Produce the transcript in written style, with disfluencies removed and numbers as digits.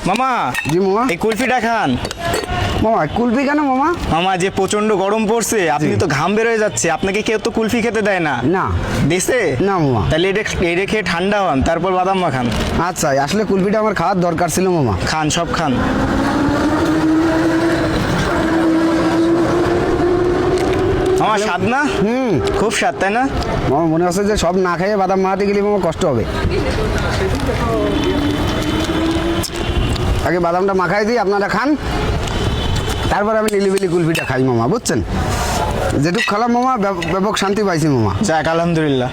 মামা। জি মামা। এই কুলফিটা খান। মামা কুলফি কেন মামা? মামা যে প্রচন্ড গরম পড়ছে, আপনি তো ঘাম বের হয়ে যাচ্ছে, আপনাকে কেউ তো কুলফি খেতে দেয় না। না। দিছে? না মামা। তাহলে এটা খেয়ে ঠান্ডা হন, তারপর বাদাম মা খান। আচ্ছা, আসলে কুলফিটা আমার খাওয়ার দরকার ছিল মামা। খান, সব খান। মামা স্বাদ না? খুব স্বাদ, তাই না? মামা মনে হচ্ছে যে সব না খেয়ে বাদাম মাখাতে গেলে মামা কষ্ট হবে। আগে বাদামটা মাখাই দিই, আপনারা খান, তারপর আমি নিলিবিলি কুলফিটা খাই মামা, বুঝছেন? যেটুক খেলাম মামা ব্যাপক শান্তি পাইছি মামা। যাক, আলহামদুলিল্লাহ।